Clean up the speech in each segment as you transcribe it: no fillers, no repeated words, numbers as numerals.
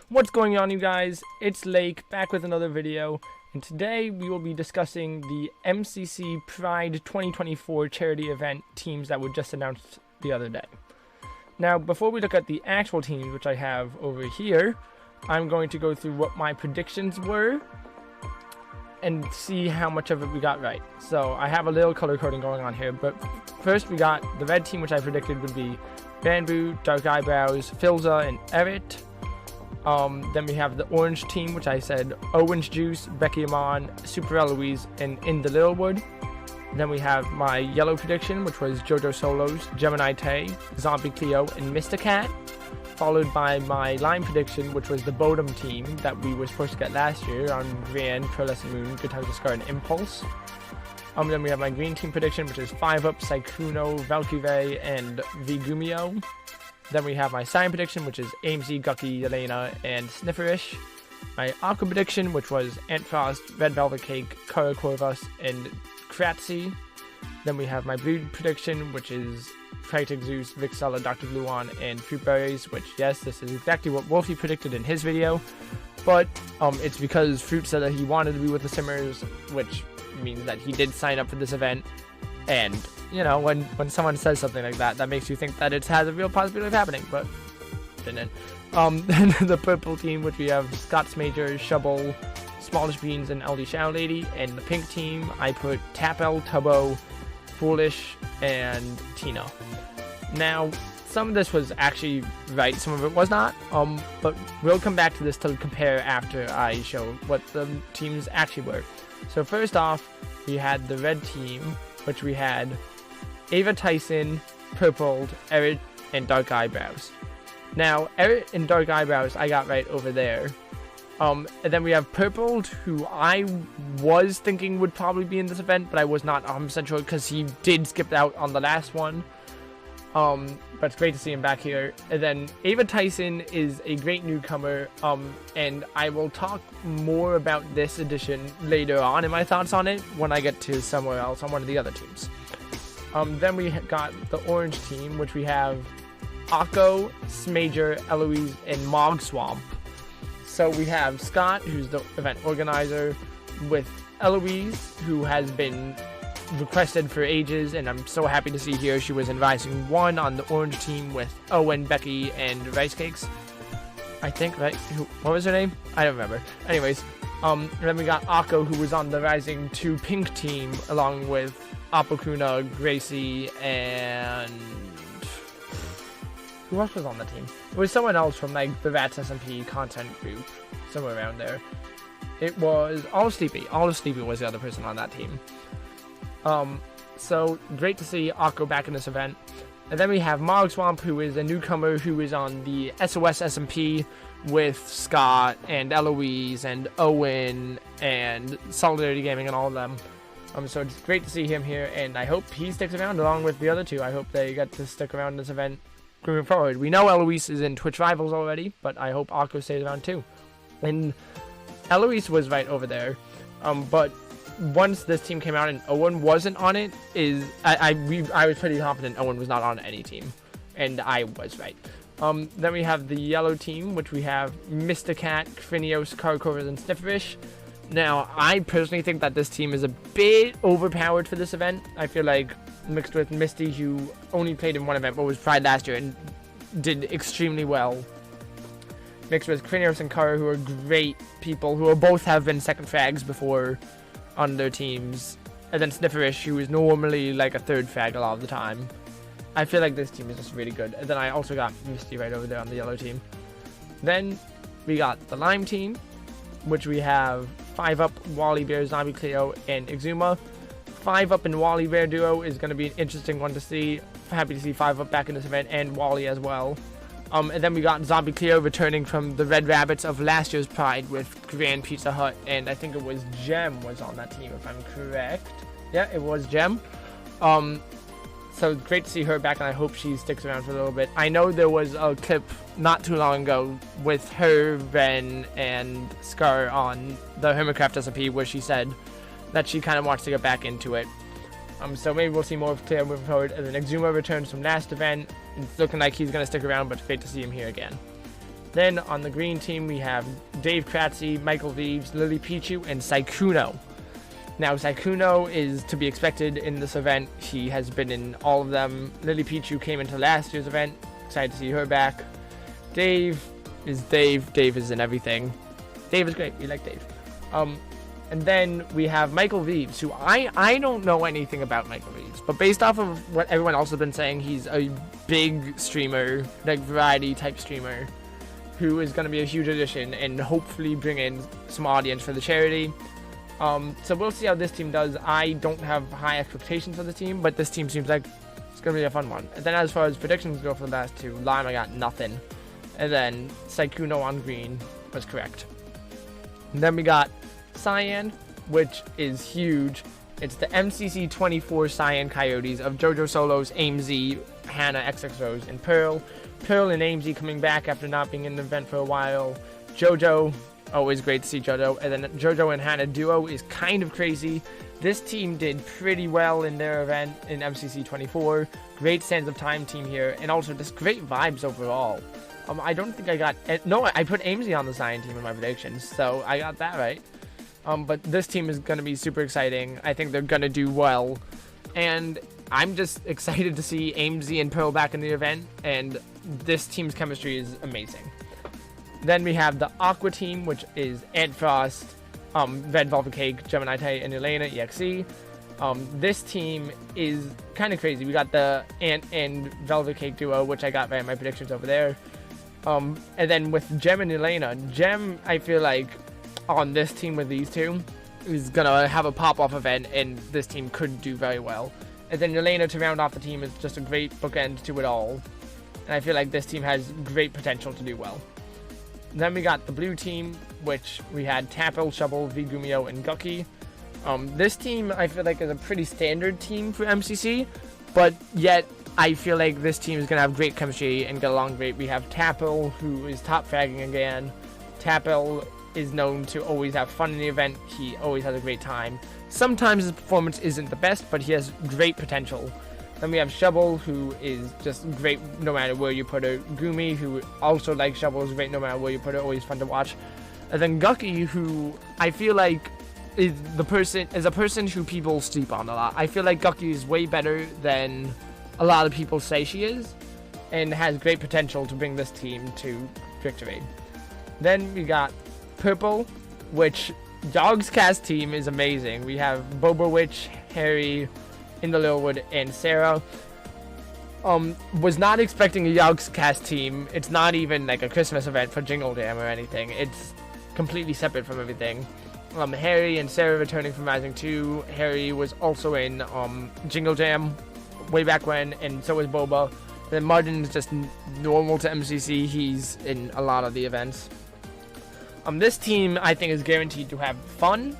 What's going on, you guys? It's Lake, back with another video, and today we will be discussing the MCC Pride 2024 charity event teams that were just announced the other day. Now, before we look at the actual teams, which I have over here, I'm going to go through what my predictions were and see how much of it we got right. So I have a little color coding going on here, but first we got the red team, which I predicted would be Bamboo, Dark Eyebrows, Filza, and Eret. Then we have the orange team, which I said Owen's Juice, Becky Amon, Super Eloise, and In the Littlewood. Then we have my yellow prediction, which was JoJo Solos, Gemini Tay, Zombie Cleo, and Mr. Cat. Followed by my lime prediction, which was the Bodum team that we were supposed to get last year on Brienne, Pearlescent Moon, Good Times to Scar, and Impulse. Then we have my green team prediction, which is 5-Up, Saikuno, Valkyrie, and Vigumio. Then we have my sign prediction, which is AMC, Gucky, Elena, and Snifferish. My aqua prediction, which was Antfrost, Red Velvet Cake, Kara Corvus, and Kratzy. Then we have my blue prediction, which is Practic Zeus, Vixella, Dr. Gluon, and Fruit Berries, which, yes, this is exactly what Wolfie predicted in his video, but it's because Fruit said that he wanted to be with the Simmers, which means that he did sign up for this event, and, you know, when someone says something like that, that makes you think that it has a real possibility of happening, but didn't. Then the purple team, which we have Scott's Major, Shovel, Smallish Beans, and LD Shadow Lady, and the pink team, I put Tapel, Tubbo, Foolish, and Tina. Now, some of this was actually right, some of it was not, but we'll come back to this to compare after I show what the teams actually were. So first off, we had the red team, which we had Ava Tyson, Purpled, Eret, and Dark Eyebrows. Now, Eret and Dark Eyebrows I got right over there. And then we have Purpled, who I was thinking would probably be in this event, but I was not 100% sure because he did skip out on the last one. But it's great to see him back here. And then Ava Tyson is a great newcomer, and I will talk more about this edition later on in my thoughts on it when I get to somewhere else on one of the other teams. Then we got the orange team, which we have Akko, Smager, Eloise, and Mog Swamp. So we have Scott, who's the event organizer, with Eloise, who has been requested for ages, and I'm so happy to see here she was in Rising 1 on the orange team with Owen, Becky, and Rice Cakes. I think, right? What was her name? I don't remember. Anyways, then we got Akko, who was on the Rising 2 pink team, along with Apokuna, Gracie, and who else was on the team? It was someone else from, like, the Rats SMP content group, somewhere around there. It was Olive Sleepy. Olive Sleepy was the other person on that team. So great to see Akko back in this event. And then we have Mog Swamp, who is a newcomer who is on the SOS SMP with Scott and Eloise and Owen and Solidarity Gaming and all of them. So it's great to see him here, and I hope he sticks around along with the other two. I hope they get to stick around in this event moving forward. We know Eloise is in Twitch Rivals already, but I hope Akko stays around too. And Eloise was right over there, but once this team came out and Owen wasn't on it, I was pretty confident Owen was not on any team, and I was right. Then we have the yellow team, which we have Mr. Cat, Krinios, Karkovers, and Snifferish. Now, I personally think that this team is a bit overpowered for this event. I feel like mixed with Misty, who only played in one event, but was Pride last year and did extremely well. Mixed with Krinios and Kara, who are great people, who both have been second frags before on their teams. And then Snifferish, who is normally like a third frag a lot of the time. I feel like this team is just really good. And then I also got Misty right over there on the yellow team. Then we got the lime team, which we have 5-Up, Wally Bear, Zombie Cleo, and Exuma. 5-Up and Wally Bear duo is going to be an interesting one to see. Happy to see 5-Up back in this event, and Wally as well. And then we got Zombie Cleo returning from the Red Rabbits of last year's Pride with Grand Pizza Hut, and I think it was Gem was on that team, if I'm correct. Yeah, it was Gem. So great to see her back, and I hope she sticks around for a little bit. I know there was a clip not too long ago with her, Ren, and Scar on the Hermitcraft SMP where she said that she kind of wants to get back into it. So maybe we'll see more of Cleo moving forward. And then Exuma returns from last event. It's looking like he's going to stick around, but it's great to see him here again. Then on the green team, we have Dave Kratzy, Michael Reeves, Lily Pichu, and Saikuno. Now, Saikuno is to be expected in this event. He has been in all of them. Lily Pichu came into last year's event. Excited to see her back. Dave is Dave. Dave is in everything. Dave is great. We like Dave. And then we have Michael Reeves, who I don't know anything about Michael Reeves, but based off of what everyone else has been saying, he's a big streamer, like variety type streamer, who is going to be a huge addition and hopefully bring in some audience for the charity. So we'll see how this team does. I don't have high expectations for the team, but this team seems like it's going to be a fun one. And then as far as predictions go for the last two, Lime, I got nothing. And then Saikuno on green was correct. And then we got Cyan, which is huge. It's the MCC 24 Cyan Coyotes of JoJo Solos, AimZ, Hannah, XX Rose, and Pearl. Pearl and AimZ coming back after not being in the event for a while. JoJo, always great to see JoJo. And then JoJo and Hannah duo is kind of crazy. This team did pretty well in their event in MCC 24. Great Sands of Time team here, and also just great vibes overall. I don't think I got... No, I put AimZ on the Cyan team in my predictions, so I got that right. But this team is going to be super exciting. I think they're going to do well. And I'm just excited to see AimZ and Pearl back in the event, and this team's chemistry is amazing. Then we have the Aqua team, which is Ant Frost, Red Velvet Cake, Gemini Tay, and Elena EXE. This team is kind of crazy. We got the Ant and Velvet Cake duo, which I got right in my predictions over there. And then with Gem and Elena, Gem, I feel like on this team with these two is gonna have a pop-off event, and this team could do very well. And then Elena to round off the team is just a great bookend to it all, and I feel like this team has great potential to do well. Then we got the blue team, which we had Tapple, Shovel, Vigumio, and Gucky. This team I feel like is a pretty standard team for MCC, but yet I feel like this team is gonna have great chemistry and get along great. We have Tapple, who is top fragging again. Tapple is known to always have fun in the event. He always has a great time. Sometimes his performance isn't the best, but he has great potential. Then we have Shovel, who is just great no matter where you put her. Gumi, who also likes Shovel, is great no matter where you put her, always fun to watch. And then Gucky, who I feel like is a person who people sleep on a lot. I feel like Gucky is way better than a lot of people say she is, and has great potential to bring this team to victory. Then we got Purple, which Dog's Cast team is amazing. We have Boba Witch, Harry, In the Littlewood, and Sarah. Was not expecting a Dog's Cast team. It's not even like a Christmas event for Jingle Jam or anything. It's completely separate from everything. Harry and Sarah returning from Rising 2. Harry was also in Jingle Jam way back when, and so was Boba. Then Martin is just normal to MCC. He's in a lot of the events. This team, I think, is guaranteed to have fun,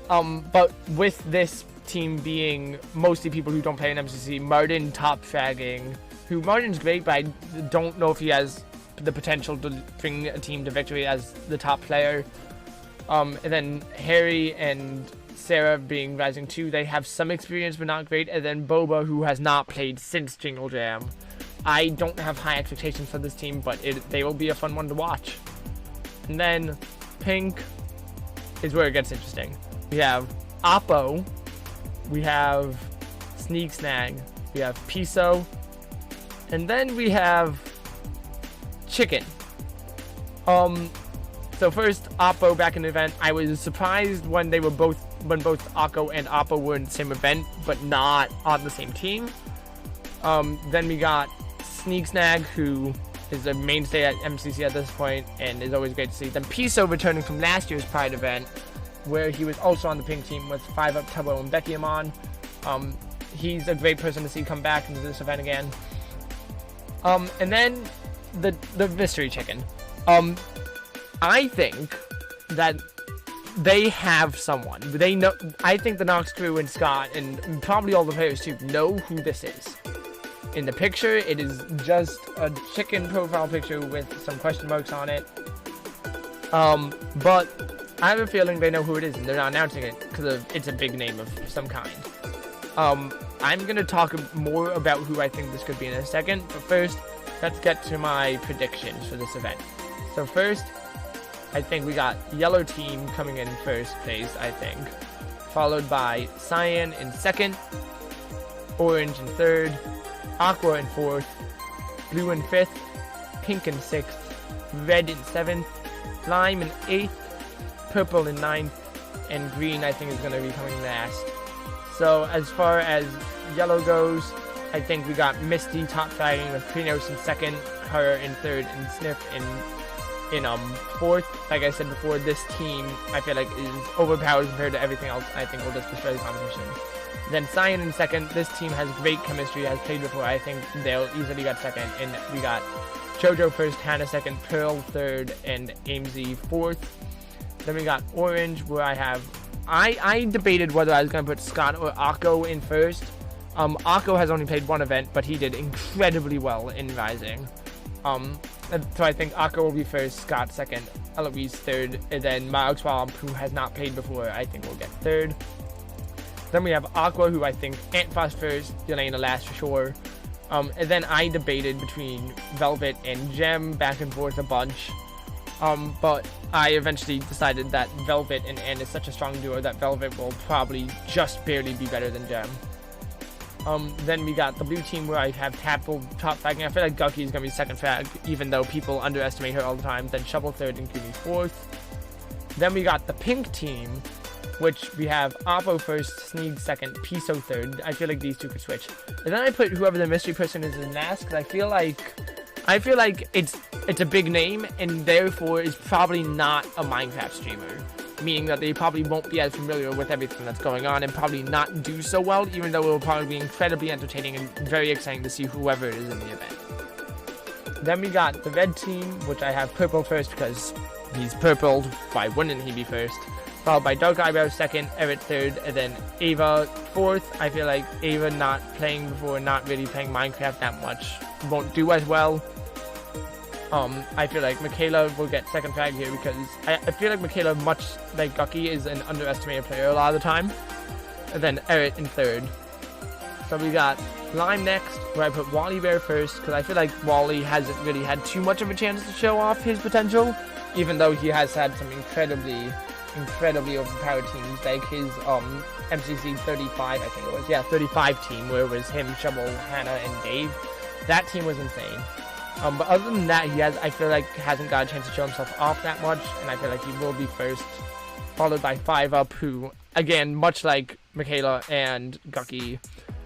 but with this team being mostly people who don't play in MCC, Martin top fragging, who Martin's great, but I don't know if he has the potential to bring a team to victory as the top player. And then Harry and Sarah being Rising 2, they have some experience, but not great. And then Boba, who has not played since Jingle Jam. I don't have high expectations for this team, but they will be a fun one to watch. And then Pink is where it gets interesting. We have Oppo, we have Sneak Snag, we have Piso, and then we have Chicken. So first, Oppo back in the event. I was surprised when both Akko and Oppo were in the same event, but not on the same team. Then we got Sneak Snag, who is a mainstay at MCC at this point, and is always great to see. Then Piso returning from last year's Pride event, where he was also on the pink team with 5-Up, Tubbo, and Becky Amon. He's a great person to see come back into this event again. And then the mystery chicken. I think that they have someone. They know. I think the Nox crew and Scott, and probably all the players too, know who this is. In the picture, it is just a chicken profile picture with some question marks on it. But I have a feeling they know who it is, and they're not announcing it because it's a big name of some kind. I'm going to talk more about who I think this could be in a second, but first, let's get to my predictions for this event. So first, I think we got yellow team coming in first place, I think. Followed by cyan in second, orange in third, aqua in fourth, blue in fifth, pink in sixth, red in seventh, lime in eighth, purple in ninth, and green I think is going to be coming last. So as far as yellow goes, I think we got Misty top fragging with Krinos in second, her in third, and Sniff in fourth. Like I said before, this team I feel like is overpowered compared to everything else. I think will just destroy the competition. Then Cyan in second. This team has great chemistry, has played before. I think they'll easily get second. And we got Jojo first, Hannah second, Pearl third, and AMZ fourth. Then we got Orange, where I debated whether I was going to put Scott or Akko in first. Akko has only played one event, but he did incredibly well in Rising. So I think Akko will be first, Scott second, Eloise third, and then Miles, who has not played before, I think will get third. Then we have Aqua, who I think Antfrost first, Yelena last for sure. And then I debated between Velvet and Gem back and forth a bunch. But I eventually decided that Velvet and Ann is such a strong duo that Velvet will probably just barely be better than Gem. Then we got the blue team, where I have Tapple top fragging. I feel like Gucky is going to be second frag, even though people underestimate her all the time. Then Shovel third and Goonie fourth. Then we got the pink team, which we have Oppo first, Sneed second, Piso third. I feel like these two could switch. And then I put whoever the mystery person is in last, because I feel like it's a big name, and therefore is probably not a Minecraft streamer. Meaning that they probably won't be as familiar with everything that's going on and probably not do so well, even though it will probably be incredibly entertaining and very exciting to see whoever it is in the event. Then we got the red team, which I have Purple first because he's purple. Why wouldn't he be first? Followed by Dark Eyebrow second, Eric third, and then Ava fourth. I feel like Ava not playing before, not really playing Minecraft that much, won't do as well. I feel like Michaela will get second frag here because I feel like Michaela, much like Gucky, is an underestimated player a lot of the time. And then Eric in third. So we got Lime next, where I put Wally Bear first because I feel like Wally hasn't really had too much of a chance to show off his potential, even though he has had some incredibly overpowered teams, like his MCC 35, I think it was. Yeah, 35 team, where it was him, Shovel, Hannah, and Dave. That team was insane. But other than that, I feel like hasn't got a chance to show himself off that much, and I feel like he will be first, followed by 5UP, who, again, much like Michaela and Gucky,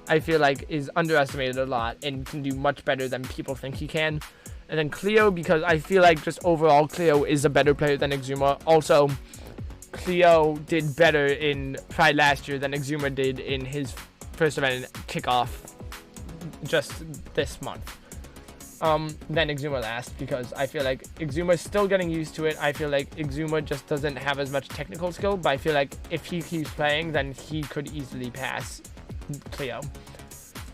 I feel like is underestimated a lot and can do much better than people think he can. And then Cleo, because I feel like just overall Cleo is a better player than Exuma. Also, Cleo did better in Pride last year than Exuma did in his first event kickoff just this month. Then Exuma last, because I feel like Exuma is still getting used to it. I feel like Exuma just doesn't have as much technical skill, but I feel like if he keeps playing, then he could easily pass Cleo.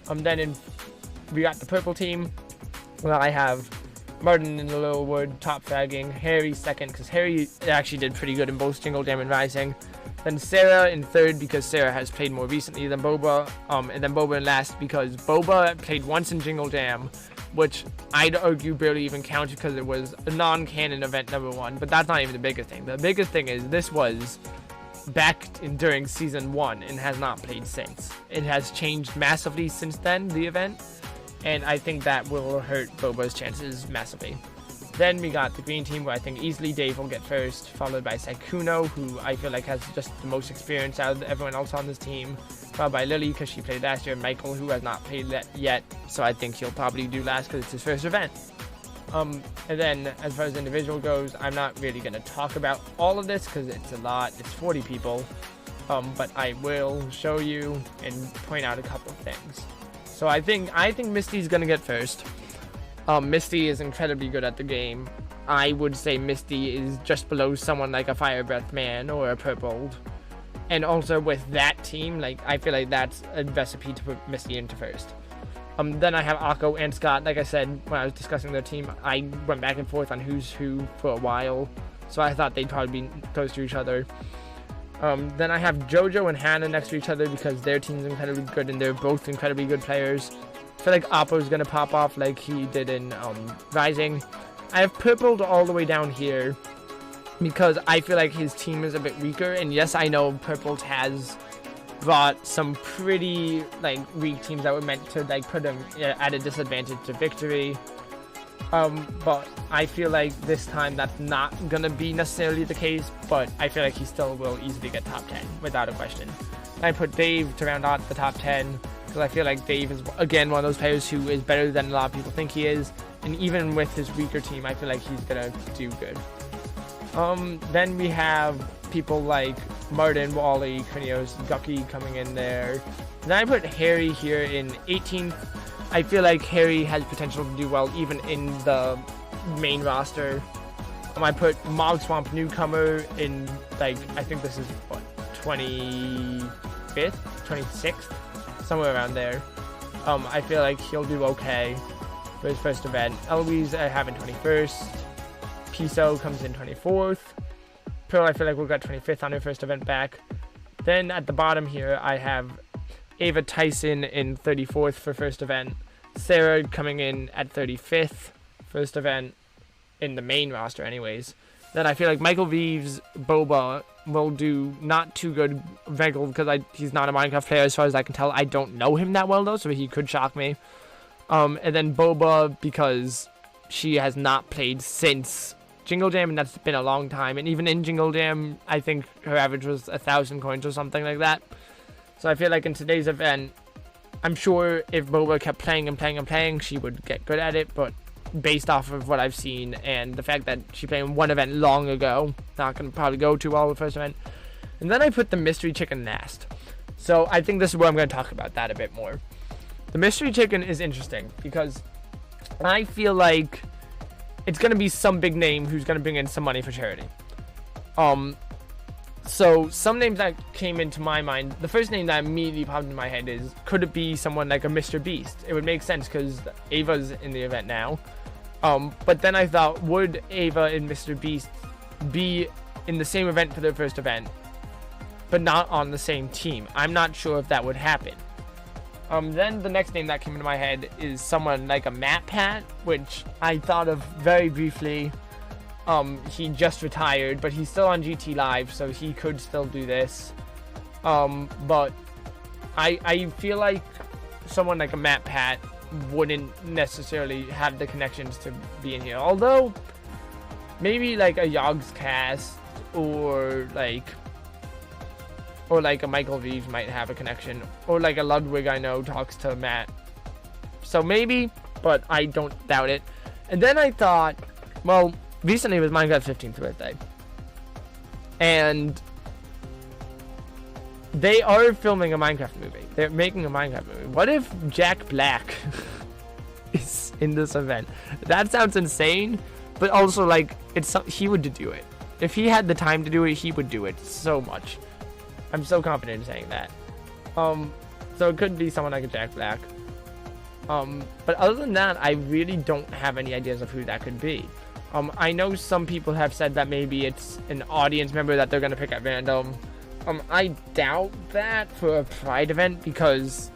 Then we got the purple team, where I have Martin in the Littlewood top fragging, Harry second, because Harry actually did pretty good in both Jingle Jam and Rising. Then Sarah in third, because Sarah has played more recently than Boba, and then Boba in last, because Boba played once in Jingle Jam, which I'd argue barely even counts because it was a non-canon event #1, but that's not even the biggest thing. The biggest thing is this was back during Season 1 and has not played since. It has changed massively since then, the event, and I think that will hurt Boba's chances massively. Then we got the green team, where I think easily Dave will get first, followed by Saikuno, who I feel like has just the most experience out of everyone else on this team, followed by Lily, because she played last year, and Michael, who has not played yet, so I think he'll probably do last because it's his first event. And then, as far as individual goes, I'm not really going to talk about all of this because it's a lot, it's 40 people, but I will show you and point out a couple of things. So I think Misty's going to get first. Misty is incredibly good at the game. I would say Misty is just below someone like a Fire Breath Man or a Purpled. And also with that team, like, I feel like that's a recipe to put Misty into first. Then I have Akko and Scott. Like I said, when I was discussing their team, I went back and forth on who's who for a while. So I thought they'd probably be close to each other. Then I have Jojo and Hannah next to each other because their team's incredibly good and they're both incredibly good players. I feel like Oppo's going to pop off like he did in Rising. I have purpled all the way down here because I feel like his team is a bit weaker. And yes, I know purpled has brought some pretty like weak teams that were meant to like put him at a disadvantage to victory. But I feel like this time that's not gonna be necessarily the case, but I feel like he still will easily get top 10 without a question. I put Dave to round out the top 10 because I feel like Dave is again one of those players who is better than a lot of people think he is, and even with his weaker team I feel like he's gonna do good. Then we have people like Martin, Wally, Krinios, Gucky coming in there. Then I put Harry here in 18th. I feel like Harry has potential to do well even in the main roster. I put Mog Swamp Newcomer in, like, I think this is, what, 25th? 26th? Somewhere around there. I feel like he'll do okay for his first event. Eloise I have in 21st. Piso comes in 24th. Pearl I feel like we'll get 25th on her first event back. Then at the bottom here I have Ava Tyson in 34th for first event. Sarah coming in at 35th first event in the main roster anyways. Then I feel like Michael Vives, Boba will do not too good. Michael, because he's not a Minecraft player as far as I can tell. I don't know him that well though, so he could shock me. And then Boba because she has not played since Jingle Jam, and that's been a long time. And even in Jingle Jam, I think her average was 1,000 coins or something like that. So I feel like in today's event, I'm sure if Boba kept playing and playing and playing, she would get good at it. But based off of what I've seen and the fact that she played in one event long ago, not going to probably go too well with the first event. And then I put the Mystery Chicken last. So I think this is where I'm going to talk about that a bit more. The Mystery Chicken is interesting because I feel like it's going to be some big name who's going to bring in some money for charity. So some names that came into my mind, the first name that immediately popped into my head is, could it be someone like a Mr. Beast? It would make sense because Ava's in the event now. But then I thought, would Ava and Mr. Beast be in the same event for their first event, but not on the same team? I'm not sure if that would happen. Then the next name that came into my head is someone like a Matt Pat, which I thought of very briefly. He just retired, but he's still on GT Live, so he could still do this. But I feel like someone like a Matt Pat wouldn't necessarily have the connections to be in here. Although, maybe like a Yogg's Cast or like a Michael Reeves might have a connection. Or like a Ludwig I know talks to Matt. So maybe, but I don't doubt it. And then I thought, well, recently was Minecraft's 15th birthday. And they are filming a Minecraft movie. They're making a Minecraft movie. What if Jack Black is in this event? That sounds insane, but also like he would do it. If he had the time to do it, he would do it so much. I'm so confident in saying that. So it could be someone like a Jack Black. But other than that, I really don't have any ideas of who that could be. I know some people have said that maybe it's an audience member that they're going to pick at random. I doubt that for a Pride event because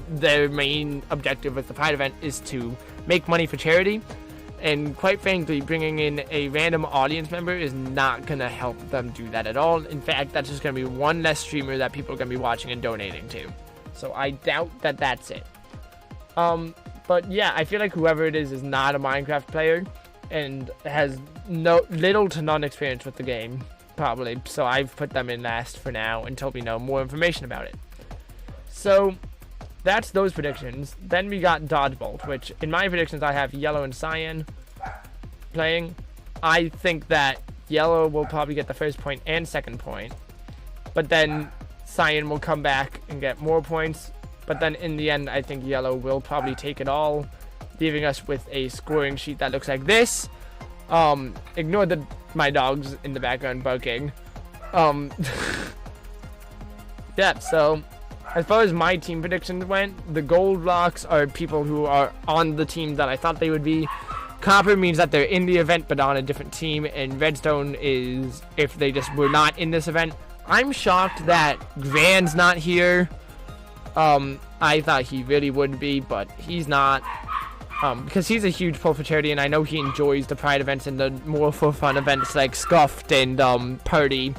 their main objective with the Pride event is to make money for charity. And quite frankly, bringing in a random audience member is not going to help them do that at all. In fact, that's just going to be one less streamer that people are going to be watching and donating to. So I doubt that that's it. But yeah, I feel like whoever it is not a Minecraft player and has little to none experience with the game, probably. So I've put them in last for now until we know more information about it. So that's those predictions. Then we got Dodgebolt, which in my predictions I have Yellow and Cyan playing. I think that Yellow will probably get the first point and second point, but then Cyan will come back and get more points. But then in the end, I think Yellow will probably take it all, leaving us with a scoring sheet that looks like this. Ignore my dogs in the background barking. Yeah, so as far as my team predictions went, the gold blocks are people who are on the team that I thought they would be. Copper means that they're in the event but on a different team, and redstone is if they just were not in this event. I'm shocked that Grand's not here. I thought he really would be, but he's not. because he's a huge pull for charity, and I know he enjoys the Pride events and the more for fun events like Scuffed and Party.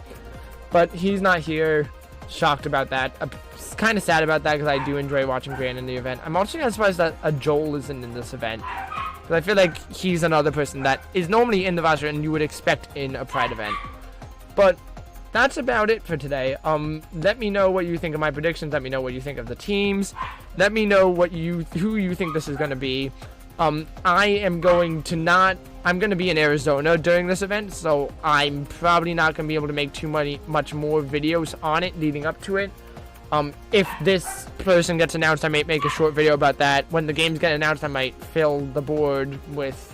But he's not here. Shocked about that. I'm kind of sad about that because I do enjoy watching Grant in the event. I'm also kind of surprised that Joel isn't in this event, because I feel like he's another person that is normally in the roster and you would expect in a Pride event. But that's about it for today. Let me know what you think of my predictions. Let me know what you think of the teams. Let me know who you think this is going to be. I'm going to be in Arizona during this event, so I'm probably not going to be able to make much more videos on it leading up to it. If this person gets announced, I might make a short video about that. When the games get announced, I might fill the board with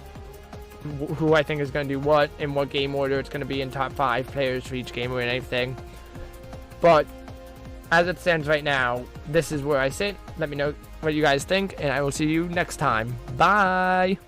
who I think is going to do what, in what game order it's going to be, in top 5 players for each game or anything. But as it stands right now, this is where I sit. Let me know what you guys think, and I will see you next time. Bye!